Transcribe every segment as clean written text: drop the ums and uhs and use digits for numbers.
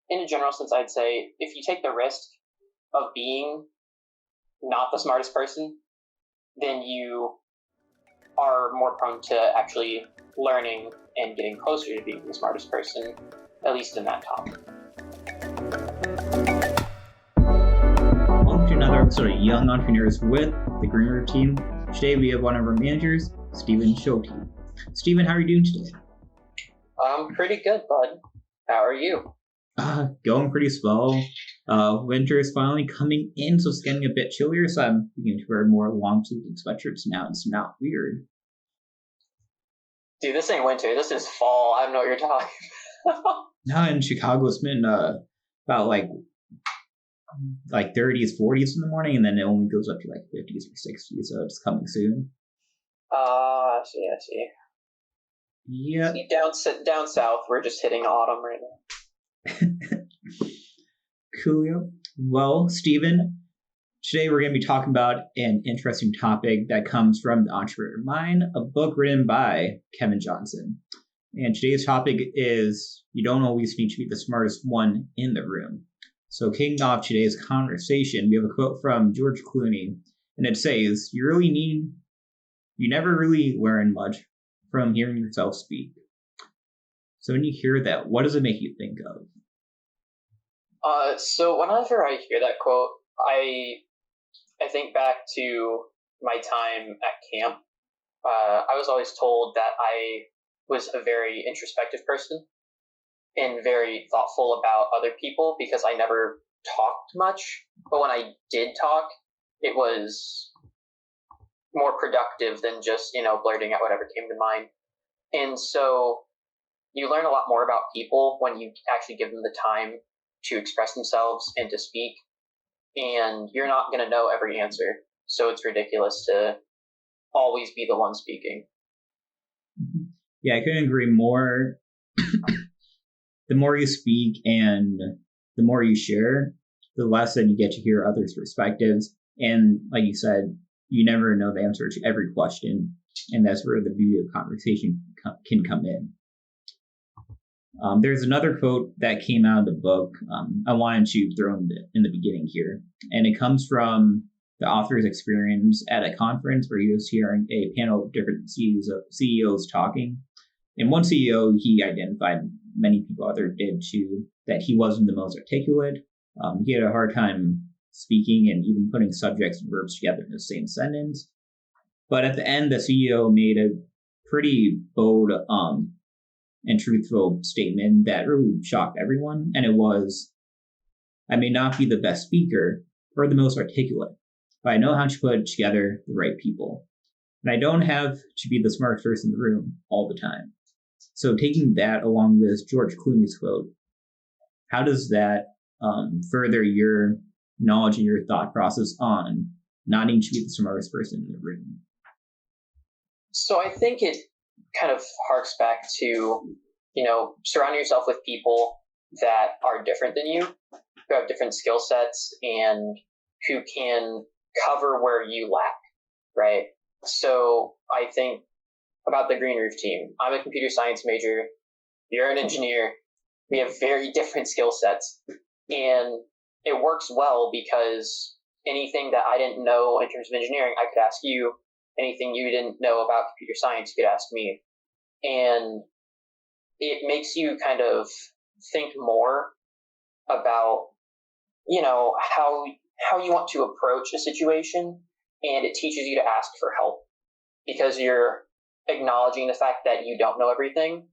in a general sense, I'd say if you take the risk of being not the smartest person, then you are more prone to actually learning and getting closer to being the smartest person, at least in that topic. Welcome to another episode of Young Entrepreneurs with the Green Roof team. Today we have one of our managers, Stephen Schulte. Stephen, how are you doing today? I'm pretty good, bud. How are you? Going pretty slow. Winter is finally coming in, so it's getting a bit chillier, so I'm beginning to wear more long-sleeved sweatshirts now. It's not weird. Dude, this ain't winter. This is fall. I don't know what you're talking about. Now in Chicago, it's been about like 30s, 40s in the morning, and then it only goes up to like 50s or 60s, so it's coming soon. I see. Yeah. See, down south, we're just hitting autumn right now. Coolio. Well, Stephen, today we're going to be talking about an interesting topic that comes from The Entrepreneur Mind, a book written by Kevin Johnson. And today's topic is you don't always need to be the smartest one in the room. So kicking off today's conversation, we have a quote from George Clooney, and it says, you never really learn much from hearing yourself speak. So when you hear that, what does it make you think of? So whenever I hear that quote, I think back to my time at camp. I was always told that I was a very introspective person and very thoughtful about other people because I never talked much. But when I did talk, it was more productive than just, blurting out whatever came to mind. And so you learn a lot more about people when you actually give them the time to express themselves and to speak. And you're not going to know every answer. So it's ridiculous to always be the one speaking. Yeah, I couldn't agree more. The more you speak and the more you share, the less that you get to hear others' perspectives. And like you said, you never know the answer to every question. And that's where the beauty of conversation can come in. There's another quote that came out of the book I wanted to throw in the beginning here. And it comes from the author's experience at a conference where he was hearing a panel of different CEOs talking. And one CEO, he identified, many people others did too, that he wasn't the most articulate. He had a hard time speaking and even putting subjects and verbs together in the same sentence. But at the end, the CEO made a pretty bold and truthful statement that really shocked everyone. And it was, I may not be the best speaker or the most articulate, but I know how to put together the right people. And I don't have to be the smartest person in the room all the time. So taking that along with George Clooney's quote, how does that further your knowledge and your thought process on not needing to be the smartest person in the room? So I think it kind of harks back to, surrounding yourself with people that are different than you, who have different skill sets and who can cover where you lack, right? So I think about the Green Roof team. I'm a computer science major. You're an engineer. We have very different skill sets. And it works well because anything that I didn't know in terms of engineering, I could ask you. Anything you didn't know about computer science, you could ask me. And it makes you kind of think more about, how you want to approach a situation. And it teaches you to ask for help because you're acknowledging the fact that you don't know everything.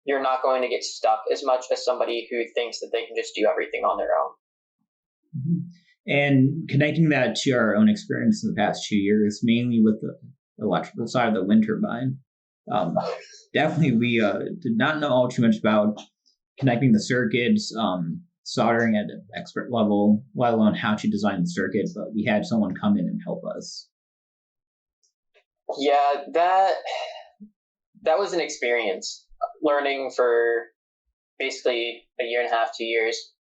You're not going to get stuck as much as somebody who thinks that they can just do everything on their own. Mm-hmm. And connecting that to our own experience in the past 2 years, mainly with the electrical side of the wind turbine, definitely we did not know all too much about connecting the circuits, soldering at an expert level, let alone how to design the circuit, but we had someone come in and help us. Yeah, that was an experience, learning for basically a year and a half, 2 years,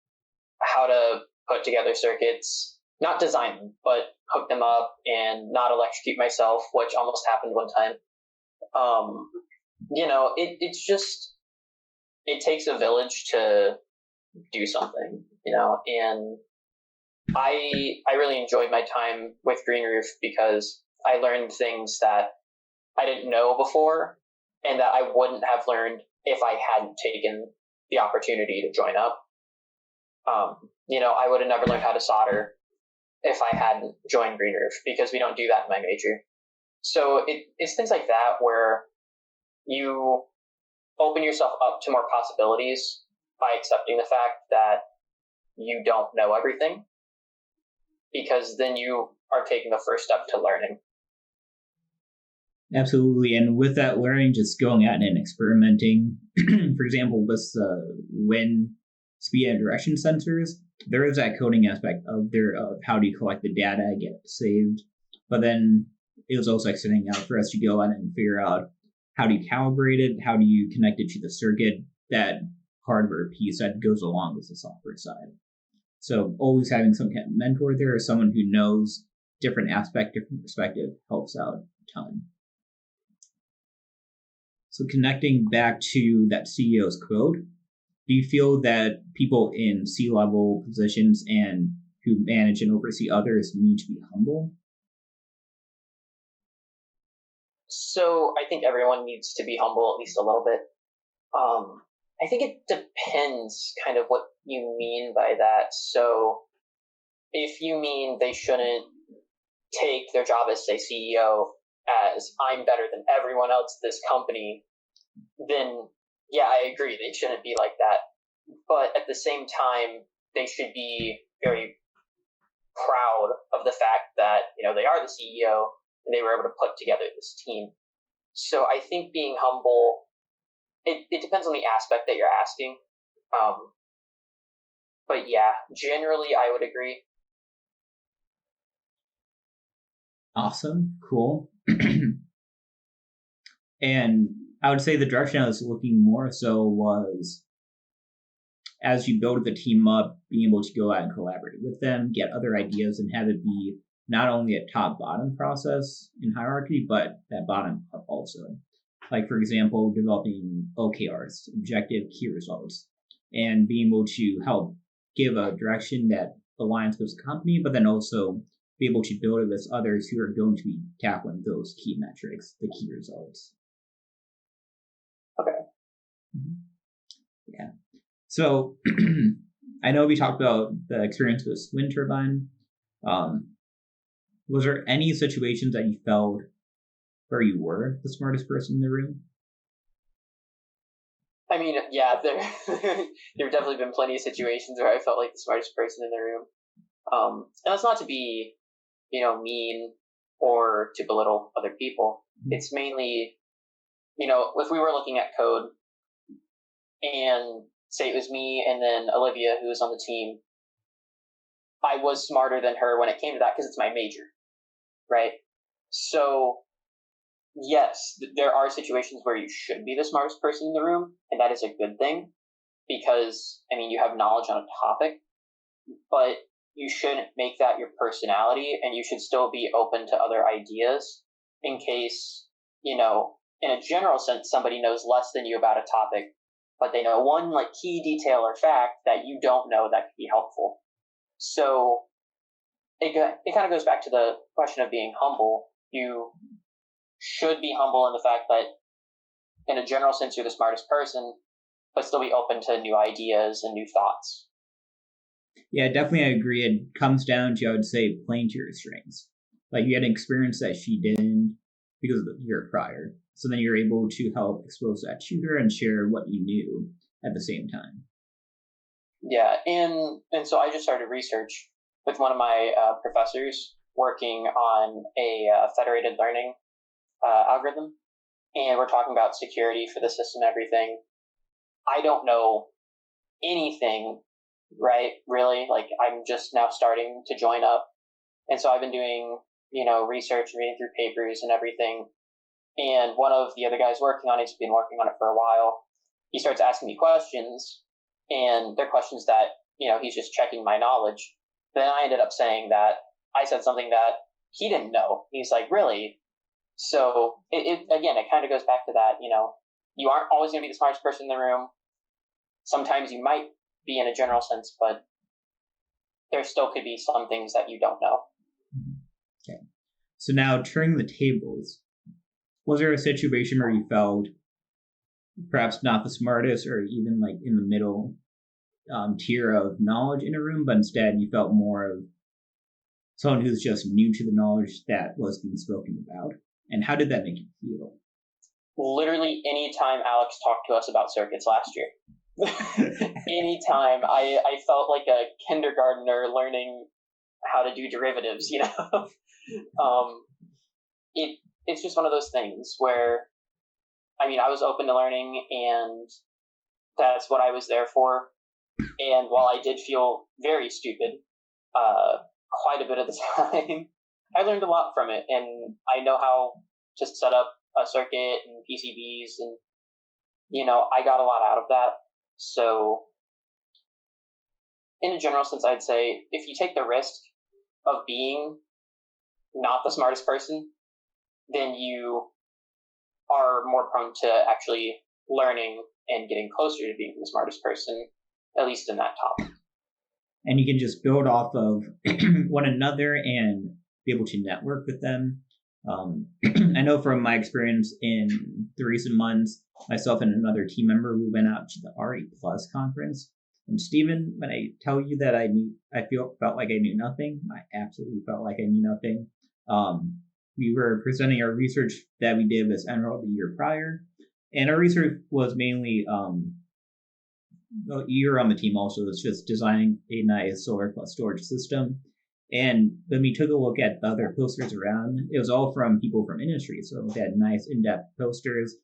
how to put together circuits, not design them, but hook them up and not electrocute myself, which almost happened one time. It's just, it takes a village to do something, and I really enjoyed my time with Green Roof because I learned things that I didn't know before and that I wouldn't have learned if I hadn't taken the opportunity to join up. I would have never learned how to solder if I hadn't joined Green Roof because we don't do that in my major. So it's things like that where you open yourself up to more possibilities by accepting the fact that you don't know everything, because then you are taking the first step to learning. Absolutely. And with that learning, just going out and experimenting, for example, with wind speed and direction sensors, there is that coding aspect of how do you collect the data, get it saved. But then it was also extending out for us to go out and figure out how do you calibrate it, how do you connect it to the circuit, that hardware piece that goes along with the software side. So always having some kind of mentor there or someone who knows different aspect, different perspective helps out a ton. So connecting back to that CEO's quote, do you feel that people in C-level positions and who manage and oversee others need to be humble? So I think everyone needs to be humble at least a little bit. I think it depends kind of what you mean by that. So if you mean they shouldn't take their job as, say, CEO as I'm better than everyone else at this company, then yeah, I agree. They shouldn't be like that. But at the same time, they should be very proud of the fact that, they are the CEO and they were able to put together this team. So I think being humble, it depends on the aspect that you're asking. But yeah, generally I would agree. Awesome. Cool. And I would say the direction I was looking more so was as you build the team up, being able to go out and collaborate with them, get other ideas, and have it be not only a top-bottom process in hierarchy, but that bottom up also. Like, for example, developing OKRs, objective key results, and being able to help give a direction that aligns with the company, but then also be able to build it with others who are going to be tackling those key metrics, the key results. Okay. Mm-hmm. Yeah. So I know we talked about the experience with wind turbine. Was there any situations that you felt where you were the smartest person in the room? I mean, yeah, there have definitely been plenty of situations where I felt like the smartest person in the room. And that's not to be, mean or to belittle other people. Mm-hmm. It's mainly, if we were looking at code and say it was me and then Olivia, who was on the team, I was smarter than her when it came to that because it's my major, right? So yes, there are situations where you should be the smartest person in the room, and that is a good thing because, you have knowledge on a topic, but you shouldn't make that your personality, and you should still be open to other ideas in case, in a general sense, somebody knows less than you about a topic, but they know one key detail or fact that you don't know that could be helpful. So it kind of goes back to the question of being humble. You should be humble in the fact that in a general sense you're the smartest person, but still be open to new ideas and new thoughts. Yeah, definitely I agree. It comes down to, I would say, playing to your strengths. Like you had an experience that she didn't because of the year prior. So then you're able to help expose that to her and share what you knew at the same time. Yeah, and so I just started research with one of my professors working on a federated learning algorithm, and we're talking about security for the system and everything. I don't know anything, right? Really, I'm just now starting to join up, and so I've been doing research and reading through papers and everything. And one of the other guys working on it's been working on it for a while. He starts asking me questions, and they're questions that he's just checking my knowledge. Then I ended up saying that I said something that he didn't know. He's like, really? So it kind of goes back to that. You aren't always going to be the smartest person in the room. Sometimes you might be in a general sense, but there still could be some things that you don't know. Okay. So now turning the tables, was there a situation where you felt perhaps not the smartest or even like in the middle tier of knowledge in a room, but instead you felt more of someone who's just new to the knowledge that was being spoken about? And how did that make you feel? Literally any time Alex talked to us about circuits last year. Anytime I felt like a kindergartner learning how to do derivatives, it's just one of those things where, I was open to learning, and that's what I was there for. And while I did feel very stupid quite a bit of the time, I learned a lot from it, and I know how to set up a circuit and PCBs, and I got a lot out of that. So in a general sense, I'd say if you take the risk of being not the smartest person, then you are more prone to actually learning and getting closer to being the smartest person, at least in that topic. And you can just build off of one another and be able to network with them. I know from my experience in the recent months, myself and another team member, we went out to the RE Plus conference. And Stephen, when I tell you that I felt like I knew nothing, I absolutely felt like I knew nothing. We were presenting our research that we did as Emerald the year prior, and our research was mainly you're on the team also. It's just designing a nice solar plus storage system. And when we took a look at the other posters around, it was all from people from industry. So they had nice in-depth posters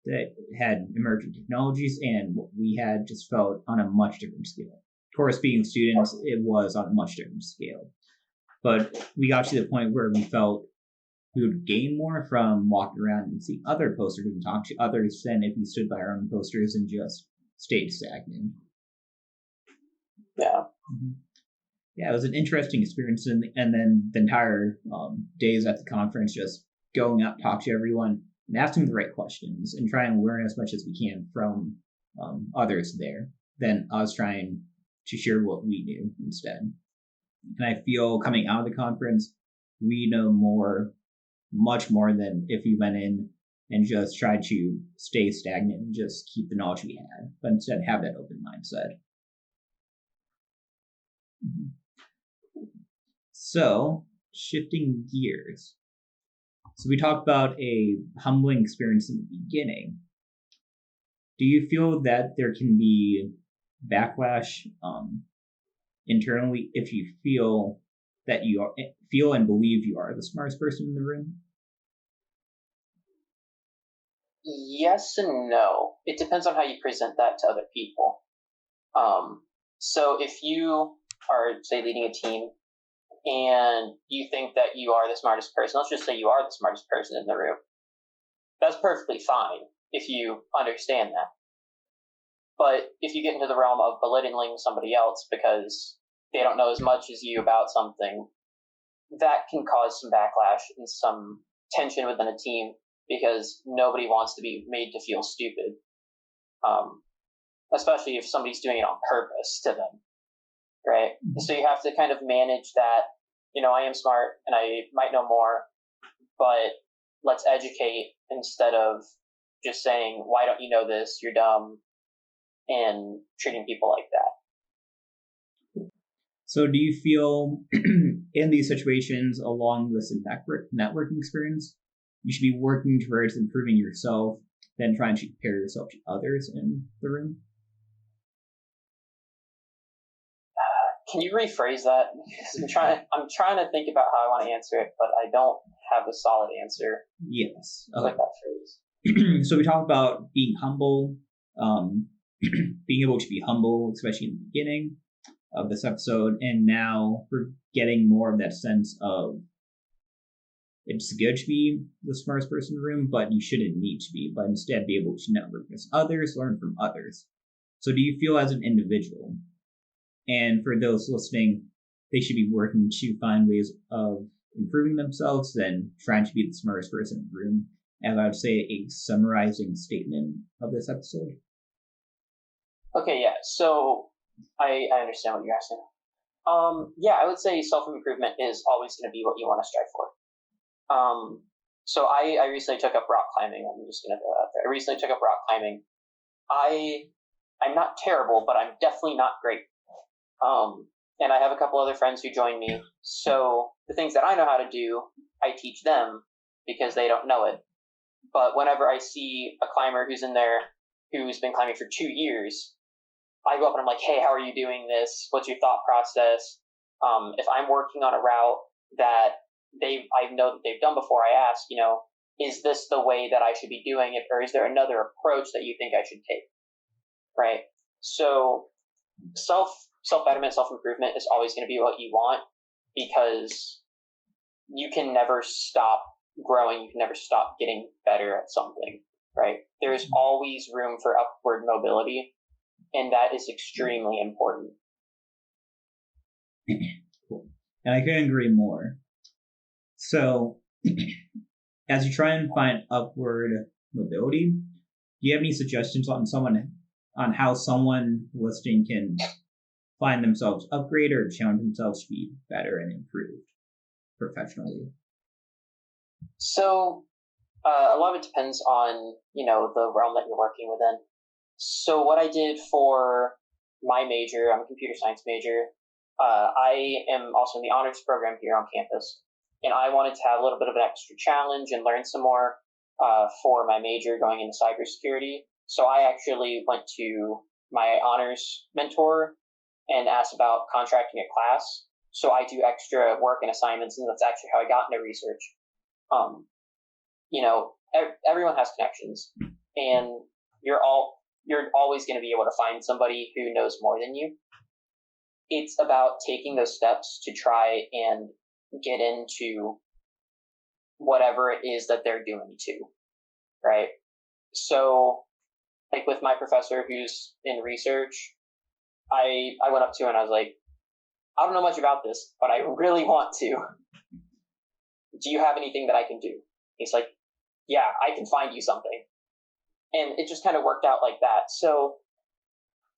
that had emerging technologies, and what we had just felt on a much different scale. Of course, being students, it was on a much different scale. But we got to the point where we felt we would gain more from walking around and seeing other posters and talk to others than if we stood by our own posters and just stayed stagnant. Yeah. Mm-hmm. Yeah, it was an interesting experience, and then the entire days at the conference, just going up, talk to everyone, and asking the right questions, and trying to learn as much as we can from others there, than us trying to share what we knew instead. And I feel coming out of the conference, we know much more than if we went in and just tried to stay stagnant and just keep the knowledge we had, but instead have that open mindset. Mm-hmm. So, shifting gears. So we talked about a humbling experience in the beginning. Do you feel that there can be backlash internally if you feel that you feel and believe you are the smartest person in the room? Yes and no. It depends on how you present that to other people. So if you are, say, leading a team, and you think that you are the smartest person, let's just say you are the smartest person in the room, that's perfectly fine if you understand that. But if you get into the realm of belittling somebody else because they don't know as much as you about something, that can cause some backlash and some tension within a team, because nobody wants to be made to feel stupid, especially if somebody's doing it on purpose to them, right? Mm-hmm. So you have to kind of manage that. I am smart and I might know more, but let's educate instead of just saying, why don't you know this? You're dumb, and treating people like that. So do you feel in these situations, along with the networking experience, you should be working towards improving yourself than trying to compare yourself to others in the room? Can you rephrase that? Because I'm trying to think about how I want to answer it, but I don't have a solid answer. Yes. Okay. Like that phrase. So we talked about being humble, being able to be humble, especially in the beginning of this episode, and now we're getting more of that sense of it's good to be the smartest person in the room, but you shouldn't need to be, but instead be able to network with others, learn from others. So do you feel as an individual, and for those listening, they should be working to find ways of improving themselves than trying to be the smartest person in the room, as I would say a summarizing statement of this episode? Okay, yeah. So I understand what you're asking. Yeah, I would say self improvement is always going to be what you want to strive for. So I recently took up rock climbing. I'm just going to throw that out there. I recently took up rock climbing. I'm not terrible, but I'm definitely not great. And I have a couple other friends who join me. So the things that I know how to do, I teach them because they don't know it. But whenever I see a climber who's in there who's been climbing for 2 years, I go up and I'm like, hey, how are you doing this? What's your thought process? If I'm working on a route that I know that they've done before, I ask, is this the way that I should be doing it, or is there another approach that you think I should take? Right. So self betterment, self improvement is always going to be what you want, because you can never stop growing. You can never stop getting better at something. Right. There's always room for upward mobility, and that is extremely important. Cool. And I couldn't agree more. So, as you try and find upward mobility, do you have any suggestions on how someone listening can find themselves upgrade or challenge themselves to be better and improved professionally? So, a lot of it depends on the realm that you're working within. So what I did for my major, I'm a computer science major. I am also in the honors program here on campus, and I wanted to have a little bit of an extra challenge and learn some more for my major going into cybersecurity. So I actually went to my honors mentor and asked about contracting a class. So I do extra work and assignments, and that's actually how I got into research. Everyone has connections, and you're always going to be able to find somebody who knows more than you. It's about taking those steps to try and get into whatever it is that they're doing too, right? So, like with my professor who's in research, I went up to him and I was like, I don't know much about this, but I really want to. Do you have anything that I can do? He's like, yeah, I can find you something. And it just kind of worked out like that. So,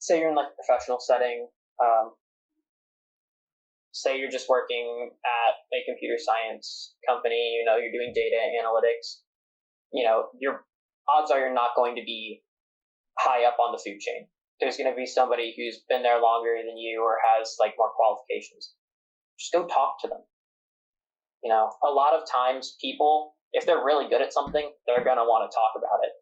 say you're in like a professional setting, say you're just working at a computer science company, you're doing data analytics, your odds are you're not going to be high up on the food chain. There's going to be somebody who's been there longer than you or has like more qualifications. Just go talk to them. A lot of times people, if they're really good at something, they're going to want to talk about it.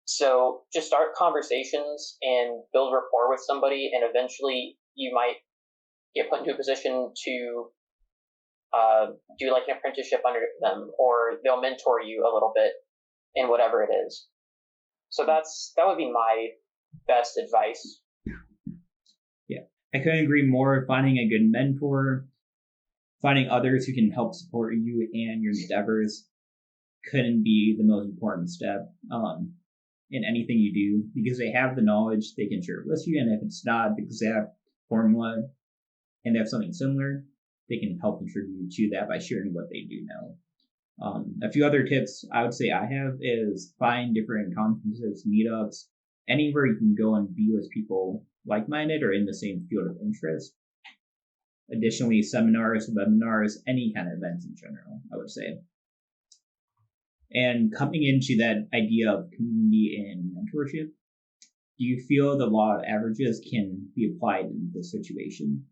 So just start conversations and build rapport with somebody, and eventually you might get put into a position to do like an apprenticeship under them, or they'll mentor you a little bit in whatever it is. So that would be my best advice. Yeah, I couldn't agree more. Finding a good mentor, finding others who can help support you and your endeavors couldn't be the most important step in anything you do, because they have the knowledge, they can share it with you, and if it's not the exact formula and they have something similar, they can help contribute to that by sharing what they do know. A few other tips I would say I have is find different conferences, meetups, anywhere you can go and be with people like-minded or in the same field of interest. Additionally, seminars, webinars, any kind of events in general, I would say. And coming into that idea of community and mentorship, do you feel the law of averages can be applied in this situation?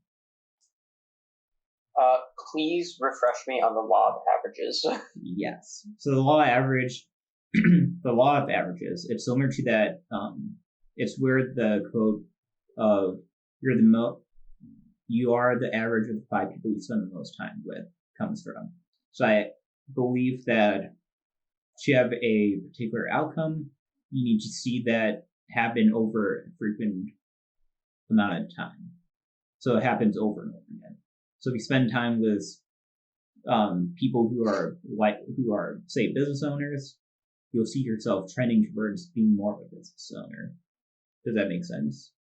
Please refresh me on the law of averages. Yes. So the law of averages, it's similar to that. It's where the quote of you are the average of the 5 people you spend the most time with comes from. So I believe that to have a particular outcome, you need to see that happen over a frequent amount of time. So it happens over and over again. So if you spend time with people who are say business owners, you'll see yourself trending towards being more of a business owner. Does that make sense?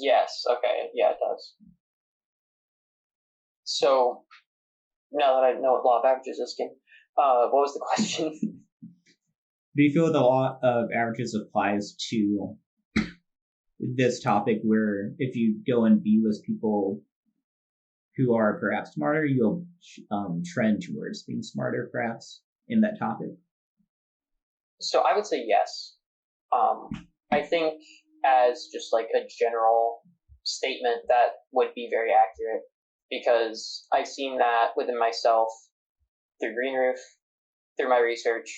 Yes. Okay. Yeah, it does. So now that I know what law of averages is, what was the question? Do you feel the law of averages applies to this topic where if you go and be with people who are perhaps smarter, you'll trend towards being smarter perhaps in that topic? So I would say yes. I think as just like a general statement that would be very accurate, because I've seen that within myself through Green Roof, through my research,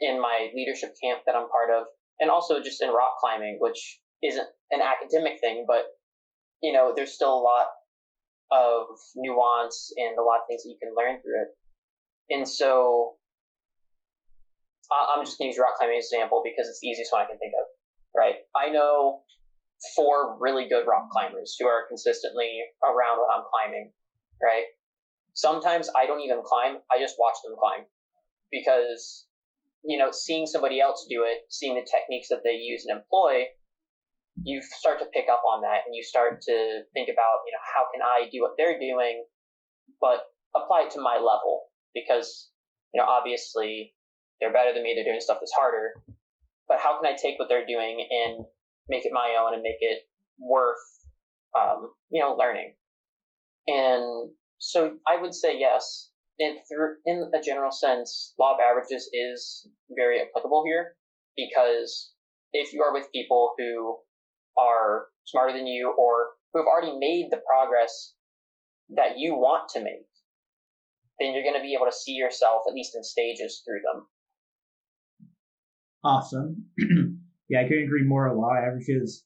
in my leadership camp that I'm part of, and also just in rock climbing, which isn't an academic thing, but there's still a lot of nuance and a lot of things that you can learn through it. And so I'm just going to use rock climbing as an example because it's the easiest one I can think of, right? I know 4 really good rock climbers who are consistently around when I'm climbing, right? Sometimes I don't even climb, I just watch them climb because, seeing somebody else do it, seeing the techniques that they use and employ, you start to pick up on that and you start to think about, how can I do what they're doing, but apply it to my level because, obviously they're better than me, they're doing stuff that's harder, but how can I take what they're doing and make it my own and make it worth, learning? And so I would say yes. And in a general sense, law of averages is very applicable here because if you are with people who are smarter than you or who have already made the progress that you want to make, then you're going to be able to see yourself, at least in stages, through them. Awesome. Yeah, I couldn't agree more. Law of averages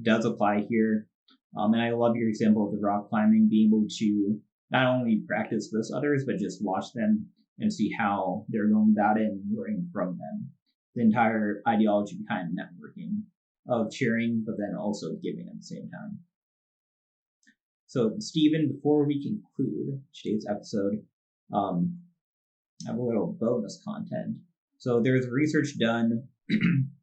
does apply here. And I love your example of the rock climbing, being able to not only practice with others, but just watch them and see how they're going about it and learning from them. The entire ideology behind networking of sharing, but then also giving at the same time. So, Stephen, before we conclude today's episode, I have a little bonus content. So there's research done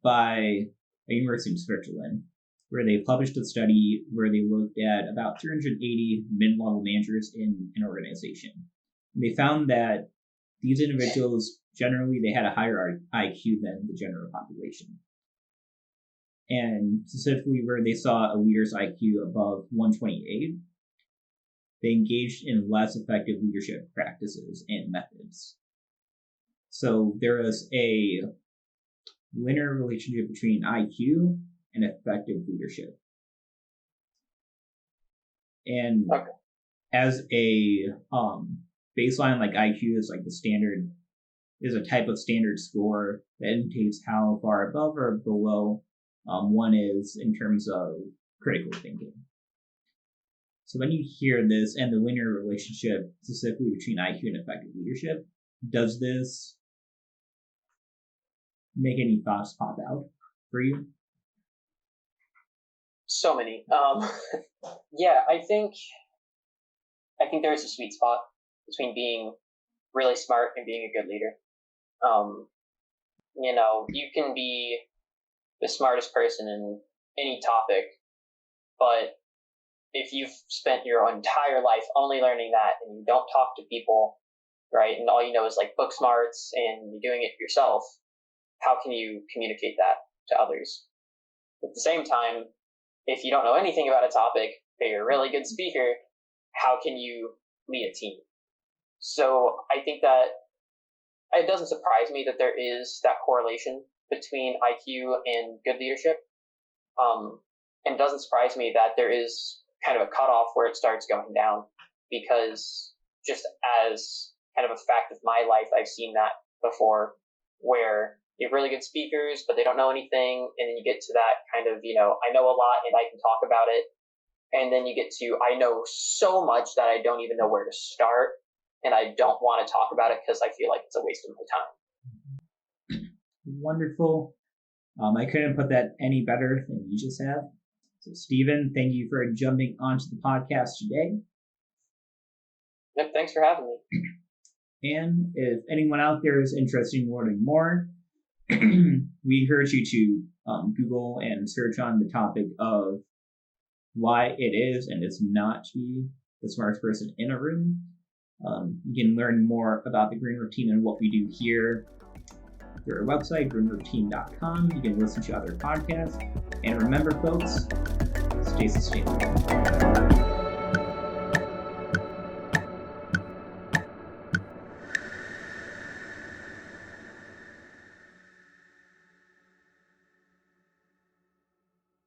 by a university in Switzerland where they published a study where they looked at about 380 mid-level managers in an organization. And they found that these individuals, generally, they had a higher IQ than the general population. And specifically where they saw a leader's IQ above 128, they engaged in less effective leadership practices and methods. So there is a linear relationship between IQ and effective leadership. And as a baseline, like IQ is like the standard, is a type of standard score that indicates how far above or below one is in terms of critical thinking. So when you hear this and the linear relationship specifically between IQ and effective leadership, does this make any thoughts pop out for you? So many. Yeah, I think there is a sweet spot between being really smart and being a good leader. You can be the smartest person in any topic, but if you've spent your entire life only learning that and you don't talk to people, right, and all you know is like book smarts and you're doing it yourself, how can you communicate that to others? At the same time, if you don't know anything about a topic, but you're a really good speaker, how can you lead a team? So I think that it doesn't surprise me that there is that correlation between IQ and good leadership. And it doesn't surprise me that there is kind of a cutoff where it starts going down, because just as kind of a fact of my life, I've seen that before, where you have really good speakers, but they don't know anything. And then you get to that kind of, I know a lot and I can talk about it. And then you get to, I know so much that I don't even know where to start. And I don't want to talk about it because I feel like it's a waste of my time. Wonderful. I couldn't put that any better than you just have. So, Stephen, thank you for jumping onto the podcast today. Yep, thanks for having me. And if anyone out there is interested in learning more, we encourage you to Google and search on the topic of why it is and is not to be the smartest person in a room. You can learn more about the Green Roof team and what we do here through our website, grimroutine.com. You can listen to other podcasts. And remember, folks, stay sustainable.